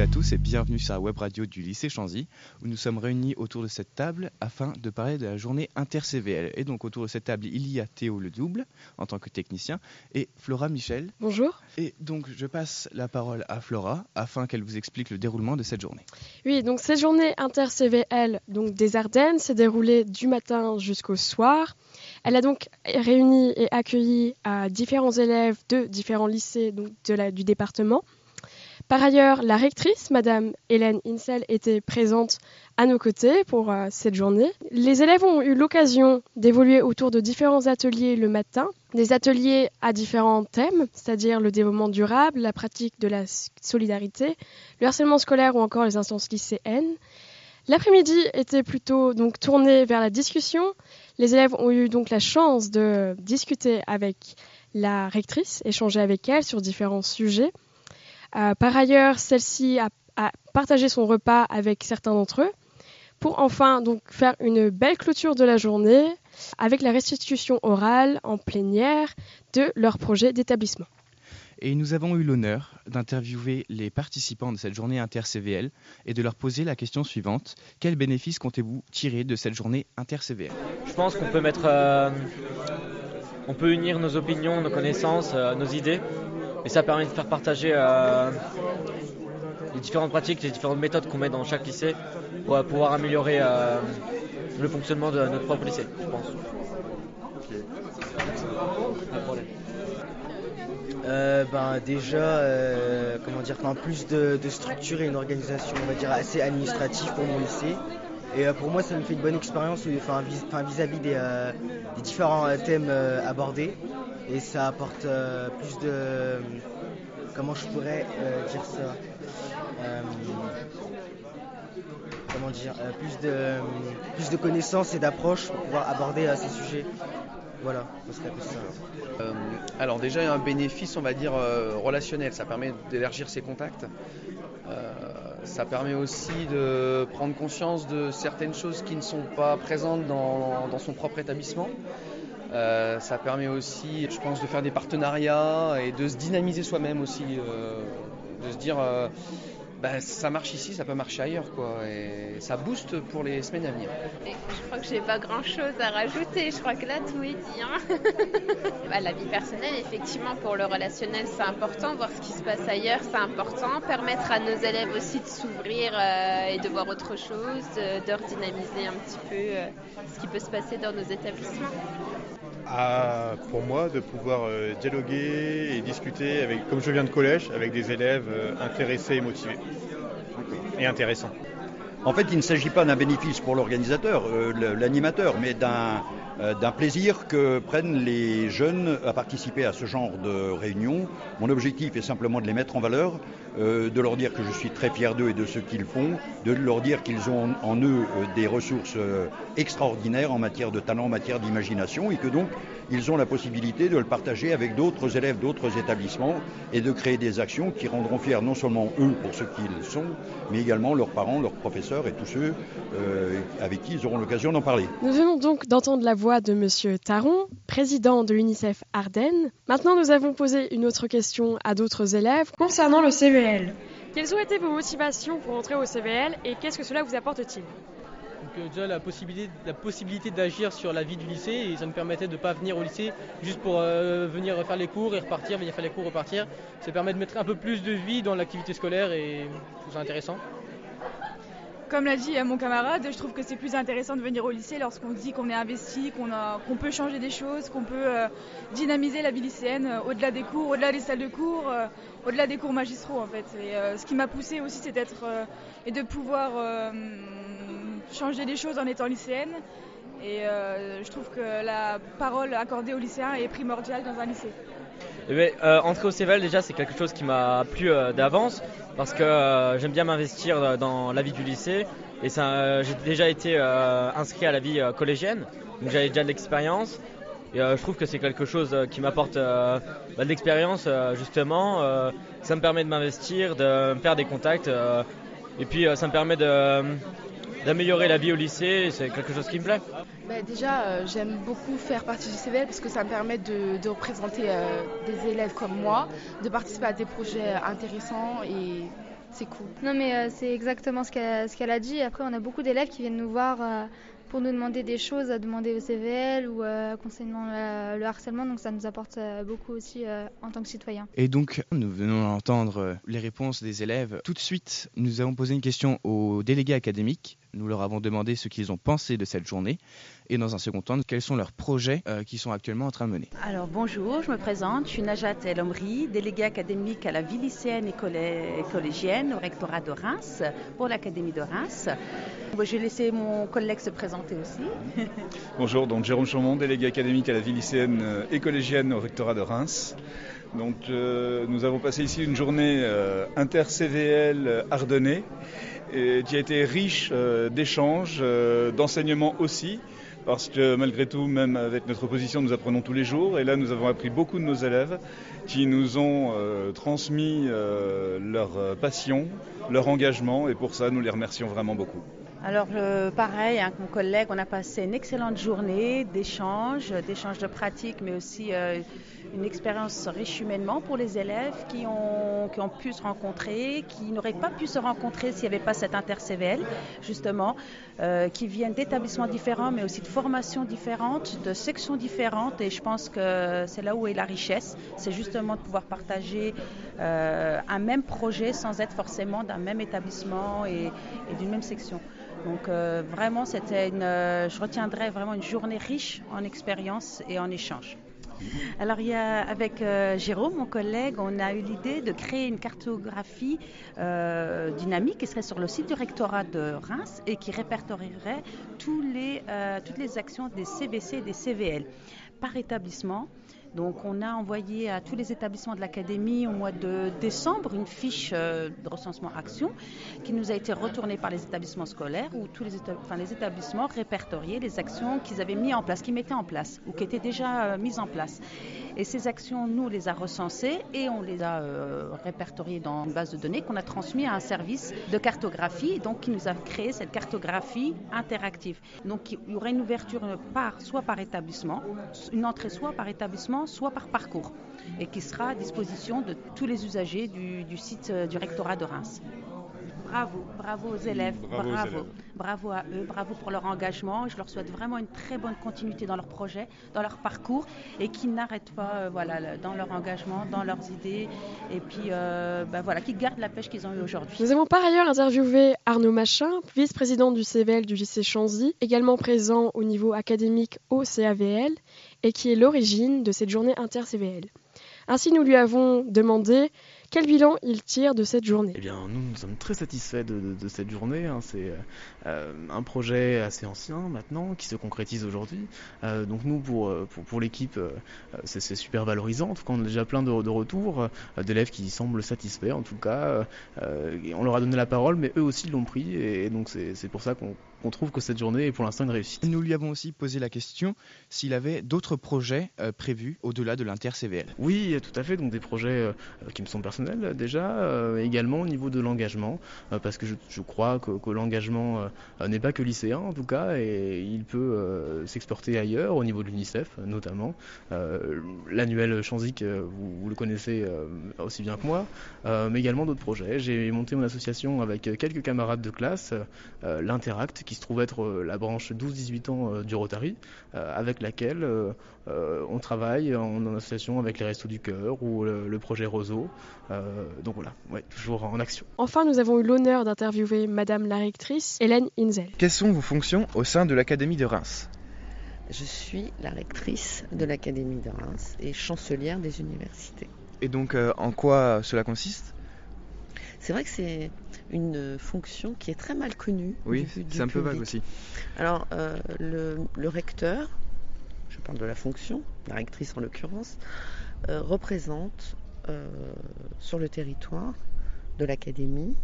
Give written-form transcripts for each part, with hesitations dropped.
et à tous et bienvenue sur la web radio du lycée Chanzy où nous sommes réunis autour de cette table afin de parler de la journée inter-CVL. Et donc autour de cette table, il y a Théo Le Double en tant que technicien et Flora Michel. Bonjour. Et donc je passe la parole à Flora afin qu'elle vous explique le déroulement de cette journée. Oui, donc cette journée inter-CVL donc des Ardennes s'est déroulée du matin jusqu'au soir. Elle a donc réuni et accueilli différents élèves de différents lycées donc du département. Par ailleurs, la rectrice, Madame Hélène Insel, était présente à nos côtés pour cette journée. Les élèves ont eu l'occasion d'évoluer autour de différents ateliers le matin, des ateliers à différents thèmes, c'est-à-dire le développement durable, la pratique de la solidarité, le harcèlement scolaire ou encore les instances lycéennes. L'après-midi était plutôt donc tourné vers la discussion. Les élèves ont eu donc la chance de discuter avec la rectrice, échanger avec elle sur différents sujets. Par ailleurs, celle-ci a partagé son repas avec certains d'entre eux pour enfin donc faire une belle clôture de la journée avec la restitution orale en plénière de leur projet d'établissement. Et nous avons eu l'honneur d'interviewer les participants de cette journée inter-CVL et de leur poser la question suivante. Quels bénéfices comptez-vous tirer de cette journée inter-CVL ? Je pense qu'on peut on peut unir nos opinions, nos connaissances, nos idées. Et ça permet de faire partager les différentes pratiques, les différentes méthodes qu'on met dans chaque lycée pour pouvoir améliorer le fonctionnement de notre propre lycée, je pense. Okay. Pas de problème. Plus de structure et une organisation, on va dire, assez administrative pour mon lycée. Et pour moi, ça me fait une bonne expérience vis-à-vis des différents thèmes abordés. Et ça apporte plus de... Comment je pourrais dire ça plus de connaissances et d'approches pour pouvoir aborder ces sujets. Voilà, ça serait un peu ça. Alors déjà, il y a un bénéfice, on va dire, relationnel. Ça permet d'élargir ses contacts. Ça permet aussi de prendre conscience de certaines choses qui ne sont pas présentes dans son propre établissement. Ça permet aussi, je pense, de faire des partenariats et de se dynamiser soi-même aussi, de se dire ça marche ici, ça peut marcher ailleurs, quoi, et ça booste pour les semaines à venir. Je crois que j'ai pas grand-chose à rajouter, je crois que là tout est dit. La vie personnelle, effectivement, pour le relationnel, c'est important, voir ce qui se passe ailleurs, c'est important, permettre à nos élèves aussi de s'ouvrir et de voir autre chose, de redynamiser un petit peu ce qui peut se passer dans nos établissements. Pour moi, de pouvoir dialoguer et discuter, comme je viens de collège, avec des élèves intéressés et motivés. Et intéressants. En fait, il ne s'agit pas d'un bénéfice pour l'organisateur, l'animateur, mais d'un plaisir que prennent les jeunes à participer à ce genre de réunion. Mon objectif est simplement de les mettre en valeur, de leur dire que je suis très fier d'eux et de ce qu'ils font, de leur dire qu'ils ont en eux des ressources extraordinaires en matière de talent, en matière d'imagination, et que donc ils ont la possibilité de le partager avec d'autres élèves d'autres établissements et de créer des actions qui rendront fiers non seulement eux pour ce qu'ils sont, mais également leurs parents, leurs professeurs et tous ceux avec qui ils auront l'occasion d'en parler. Nous venons donc d'entendre la voix de Monsieur Taron, président de l'UNICEF Ardennes. Maintenant, nous avons posé une autre question à d'autres élèves concernant le CVL. Quelles ont été vos motivations pour entrer au CVL et qu'est-ce que cela vous apporte-t-il ? Donc déjà la possibilité d'agir sur la vie du lycée, et ça me permettait de ne pas venir au lycée juste pour venir faire les cours et repartir, venir faire les cours, repartir. Ça permet de mettre un peu plus de vie dans l'activité scolaire et je trouve ça intéressant. Comme l'a dit mon camarade, je trouve que c'est plus intéressant de venir au lycée lorsqu'on dit qu'on est investi, qu'on peut changer des choses, qu'on peut dynamiser la vie lycéenne au-delà des cours, au-delà des salles de cours, au-delà des cours magistraux en fait. Et ce qui m'a poussée aussi, c'est de pouvoir changer les choses en étant lycéenne. Et je trouve que la parole accordée aux lycéens est primordiale dans un lycée. Entrer au CVL, déjà, c'est quelque chose qui m'a plu d'avance parce que j'aime bien m'investir dans la vie du lycée. Et j'ai déjà été inscrit à la vie collégienne, donc j'avais déjà de l'expérience. Et je trouve que c'est quelque chose qui m'apporte de l'expérience, justement. Ça me permet de m'investir, de me faire des contacts. Et puis, ça me permet d'améliorer la vie au lycée. C'est quelque chose qui me plaît. Déjà, j'aime beaucoup faire partie du CVL parce que ça me permet de représenter des élèves comme moi, de participer à des projets intéressants et c'est cool. Non mais c'est exactement ce qu'elle a dit. Après on a beaucoup d'élèves qui viennent nous voir pour nous demander des choses, à demander au CVL ou concernant le harcèlement, donc ça nous apporte beaucoup aussi en tant que citoyens. Et donc, nous venons d'entendre les réponses des élèves. Tout de suite, nous avons posé une question aux délégués académiques. Nous leur avons demandé ce qu'ils ont pensé de cette journée. Et dans un second temps, quels sont leurs projets qu'ils sont actuellement en train de mener. Alors bonjour, je me présente, je suis Najat El Omri, déléguée académique à la vie lycéenne et collégienne au rectorat de Reims, pour l'Académie de Reims. Je vais laisser mon collègue se présenter aussi. Bonjour, donc Jérôme Chaumont, délégué académique à la vie lycéenne et collégienne au rectorat de Reims. Donc nous avons passé ici une journée inter-CVL ardennais qui a été riche d'échanges, d'enseignements aussi. Parce que malgré tout, même avec notre position, nous apprenons tous les jours. Et là, nous avons appris beaucoup de nos élèves qui nous ont transmis leur passion, leur engagement. Et pour ça, nous les remercions vraiment beaucoup. Alors pareil, avec mon collègue, on a passé une excellente journée d'échanges de pratiques, mais aussi une expérience riche humainement pour les élèves qui ont pu se rencontrer, qui n'auraient pas pu se rencontrer s'il n'y avait pas cette inter-CVL, justement, qui viennent d'établissements différents, mais aussi de formations différentes, de sections différentes. Et je pense que c'est là où est la richesse, c'est justement de pouvoir partager un même projet sans être forcément d'un même établissement et d'une même section. Donc vraiment, je retiendrai vraiment une journée riche en expérience et en échange. Alors avec Jérôme, mon collègue, on a eu l'idée de créer une cartographie dynamique qui serait sur le site du rectorat de Reims et qui répertorierait toutes les actions des CBC et des CVL par établissement. Donc on a envoyé à tous les établissements de l'académie au mois de décembre une fiche de recensement action qui nous a été retournée par les établissements scolaires où tous les établissements répertoriaient les actions qu'ils avaient mis en place, qu'ils mettaient en place ou qui étaient déjà mises en place. Et ces actions, nous, on les a recensées et on les a répertoriées dans une base de données qu'on a transmise à un service de cartographie, donc qui nous a créé cette cartographie interactive. Donc il y aurait une ouverture soit par établissement, une entrée soit par établissement, soit par parcours, et qui sera à disposition de tous les usagers du site du rectorat de Reims. Bravo aux élèves, bravo à eux, bravo pour leur engagement. Je leur souhaite vraiment une très bonne continuité dans leur projet, dans leur parcours, et qu'ils n'arrêtent pas dans leur engagement, dans leurs idées, et puis qu'ils gardent la pêche qu'ils ont eue aujourd'hui. Nous avons par ailleurs interviewé Arnaud Machin, vice-président du CVL du lycée Chanzy, également présent au niveau académique au CAVL, et qui est l'origine de cette journée inter-CVL. Ainsi, nous lui avons demandé quel bilan il tire de cette journée. Eh bien, nous sommes très satisfaits de cette journée. C'est un projet assez ancien maintenant, qui se concrétise aujourd'hui. Donc nous, pour l'équipe, c'est super valorisant. En tout cas, on a déjà plein de retours d'élèves qui semblent satisfaits. En tout cas, on leur a donné la parole, mais eux aussi l'ont pris. Et donc c'est pour ça qu'on trouve que cette journée est pour l'instant une réussite. Nous lui avons aussi posé la question s'il avait d'autres projets prévus au-delà de l'inter-CVL. Oui, tout à fait, donc des projets qui me sont personnels déjà, également au niveau de l'engagement, parce que je crois que l'engagement n'est pas que lycéen en tout cas, et il peut s'exporter ailleurs, au niveau de l'UNICEF notamment. L'annuel Chanzy, vous le connaissez aussi bien que moi, mais également d'autres projets. J'ai monté mon association avec quelques camarades de classe, l'Interact, qui se trouve être la branche 12-18 ans du Rotary, avec laquelle on travaille en association avec les Restos du Cœur ou le projet Roseau. Donc voilà, toujours en action. Enfin, nous avons eu l'honneur d'interviewer Madame la rectrice, Hélène Inzel. Quelles sont vos fonctions au sein de l'Académie de Reims ? Je suis la rectrice de l'Académie de Reims et chancelière des universités. Et donc, en quoi cela consiste ? C'est vrai que c'est une fonction qui est très mal connue. Oui, du c'est un peu public. vague aussi. Alors, le recteur, je parle de la fonction, la rectrice en l'occurrence, représente sur le territoire de l'académie,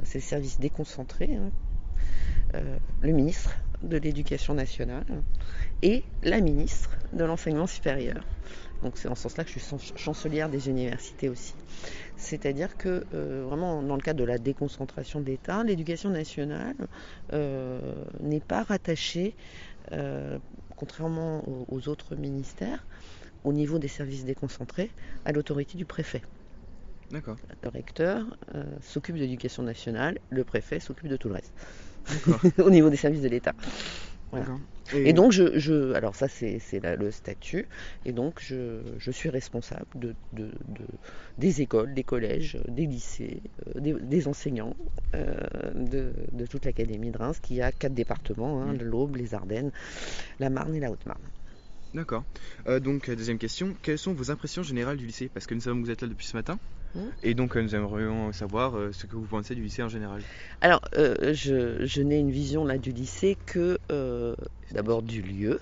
c'est le service déconcentré, le ministre de l'Éducation nationale et la ministre de l'Enseignement supérieur. Donc c'est en ce sens-là que je suis chancelière des universités aussi. C'est-à-dire que vraiment dans le cadre de la déconcentration de l'État, l'éducation nationale n'est pas rattachée, contrairement aux autres ministères, au niveau des services déconcentrés, à l'autorité du préfet. D'accord. Le recteur s'occupe de l'éducation nationale, le préfet s'occupe de tout le reste. D'accord. Au niveau des services de l'État. Voilà. D'accord. Et donc, alors ça c'est le statut, et donc je suis responsable des écoles, des collèges, des lycées, des enseignants de toute l'académie de Reims, qui a 4 départements, l'Aube, les Ardennes, la Marne et la Haute-Marne. D'accord. Donc, deuxième question, quelles sont vos impressions générales du lycée? Parce que nous savons que vous êtes là depuis ce matin, et donc nous aimerions savoir ce que vous pensez du lycée en général. Alors, je n'ai une vision là du lycée que d'abord du lieu,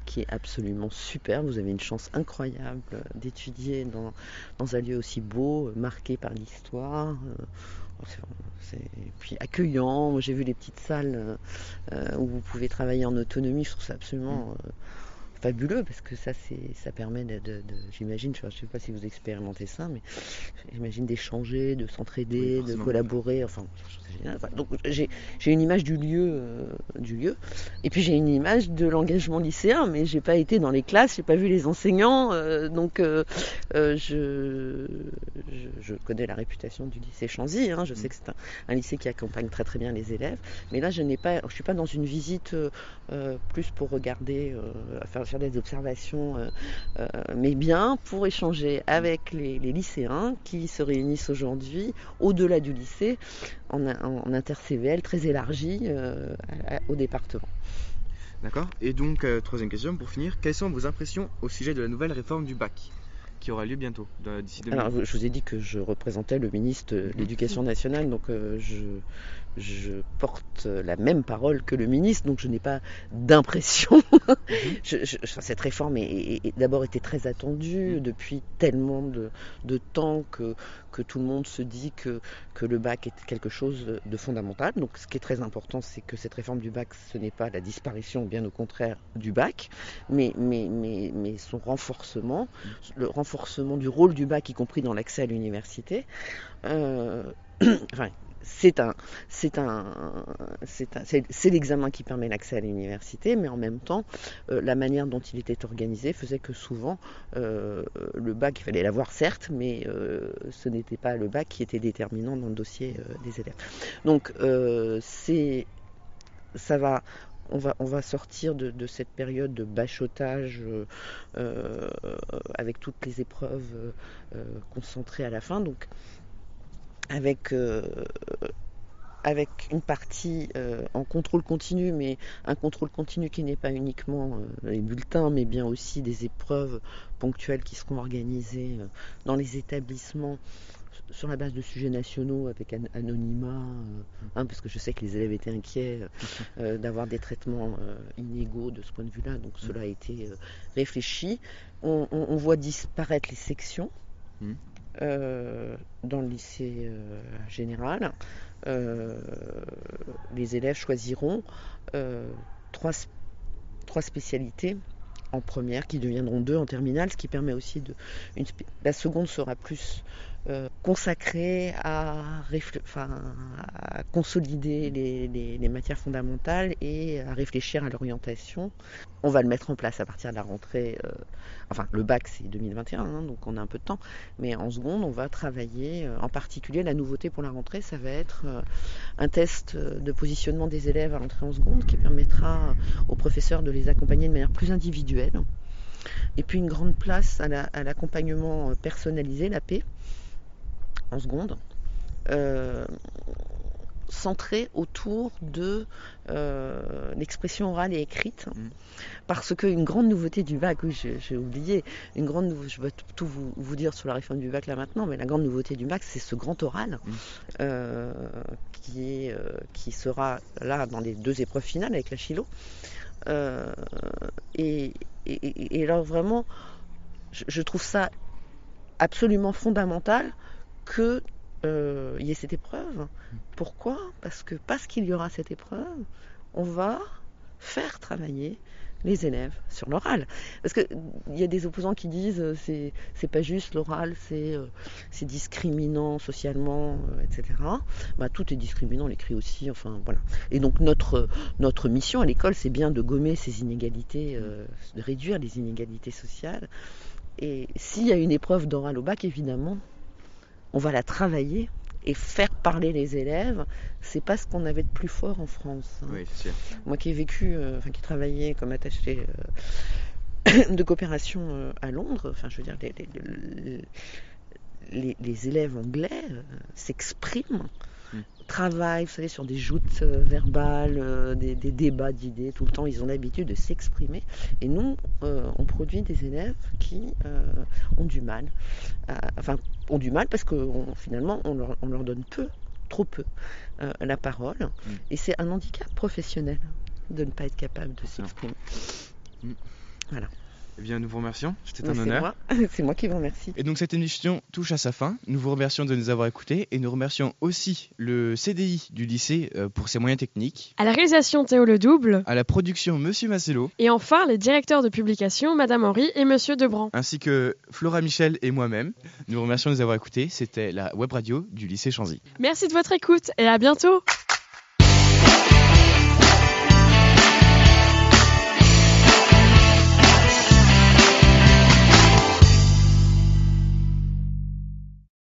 qui est absolument super. Vous avez une chance incroyable d'étudier dans un lieu aussi beau, marqué par l'histoire. Puis accueillant. Moi, j'ai vu les petites salles où vous pouvez travailler en autonomie. Je trouve ça absolument fabuleux, parce que ça permet j'imagine, je ne sais pas si vous expérimentez ça, mais j'imagine d'échanger, de s'entraider, de collaborer, enfin c'est génial. Enfin, donc j'ai une image du lieu, et puis j'ai une image de l'engagement lycéen, mais j'ai pas été dans les classes, j'ai pas vu les enseignants, donc je connais la réputation du lycée Chanzy, je sais que c'est un lycée qui accompagne très très bien les élèves, mais là je suis pas dans une visite plus pour regarder, faire des observations, mais bien pour échanger avec les lycéens qui se réunissent aujourd'hui au-delà du lycée en inter-CVL très élargi au département. D'accord. Et donc, troisième question pour finir, quelles sont vos impressions au sujet de la nouvelle réforme du bac qui aura lieu bientôt, d'ici 2020? Alors, je vous ai dit que je représentais le ministre de l'Éducation nationale, donc je porte la même parole que le ministre, donc je n'ai pas d'impression. Cette réforme a d'abord été très attendue depuis tellement de temps que tout le monde se dit que le bac est quelque chose de fondamental. Donc ce qui est très important, c'est que cette réforme du bac, ce n'est pas la disparition, bien au contraire, du bac, mais son renforcement, le renforcement du rôle du bac, y compris dans l'accès à l'université. C'est l'examen qui permet l'accès à l'université, mais en même temps, la manière dont il était organisé faisait que souvent, le bac, il fallait l'avoir certes, mais ce n'était pas le bac qui était déterminant dans le dossier des élèves. Donc, on va sortir de cette période de bachotage avec toutes les épreuves concentrées à la fin. Donc, avec une partie en contrôle continu, mais un contrôle continu qui n'est pas uniquement les bulletins, mais bien aussi des épreuves ponctuelles qui seront organisées dans les établissements sur la base de sujets nationaux avec anonymat, parce que je sais que les élèves étaient inquiets d'avoir des traitements inégaux de ce point de vue-là, donc cela a été réfléchi. On voit disparaître les sections. Dans le lycée général, les élèves choisiront 3 spécialités en première qui deviendront 2 en terminale, ce qui permet aussi la seconde sera plus consacrée à consolider les matières fondamentales et à réfléchir à l'orientation. On va le mettre en place à partir de la rentrée, le bac c'est 2021, donc on a un peu de temps, mais en seconde on va travailler, en particulier la nouveauté pour la rentrée, ça va être un test de positionnement des élèves à l'entrée en seconde qui permettra aux professeurs de les accompagner de manière plus individuelle. Et puis une grande place à l'accompagnement personnalisé, l'AP, en seconde, centré autour de l'expression orale et écrite, parce qu'une grande nouveauté du bac, oui j'ai oublié, je vais tout vous dire sur la réforme du bac là maintenant, mais la grande nouveauté du bac, c'est ce grand oral qui sera là dans les 2 épreuves finales avec la philo. Et alors vraiment, je trouve ça absolument fondamental qu'il y ait cette épreuve. Pourquoi ? Parce qu'il y aura cette épreuve, on va faire travailler les élèves sur l'oral. Parce qu'il y a des opposants qui disent c'est pas juste l'oral, c'est discriminant socialement, etc. Tout est discriminant, l'écrit aussi, enfin voilà. Et donc notre mission à l'école, c'est bien de gommer ces inégalités, de réduire les inégalités sociales. Et s'il y a une épreuve d'oral au bac, évidemment, on va la travailler et faire parler les élèves. C'est pas ce qu'on avait de plus fort en France. Oui, c'est sûr. Moi qui ai vécu, qui travaillais comme attachée de coopération à Londres, enfin je veux dire les élèves anglais s'expriment, travaillent, vous savez, sur des joutes verbales, des débats d'idées tout le temps. Ils ont l'habitude de s'exprimer. Et nous, on produit des élèves qui ont du mal. Ont du mal parce que finalement, on leur donne trop peu, la parole. Et c'est un handicap professionnel de ne pas être capable de s'exprimer. Voilà. Eh bien, nous vous remercions. C'était un honneur. C'est moi qui vous remercie. Et donc, cette émission touche à sa fin. Nous vous remercions de nous avoir écoutés et nous remercions aussi le CDI du lycée pour ses moyens techniques. À la réalisation, Théo Ledouble. À la production, Monsieur Massello. Et enfin, les directeurs de publication, Madame Henry et Monsieur Debran. Ainsi que Flora Michel et moi-même. Nous vous remercions de nous avoir écoutés. C'était la web radio du lycée Chanzy. Merci de votre écoute et à bientôt.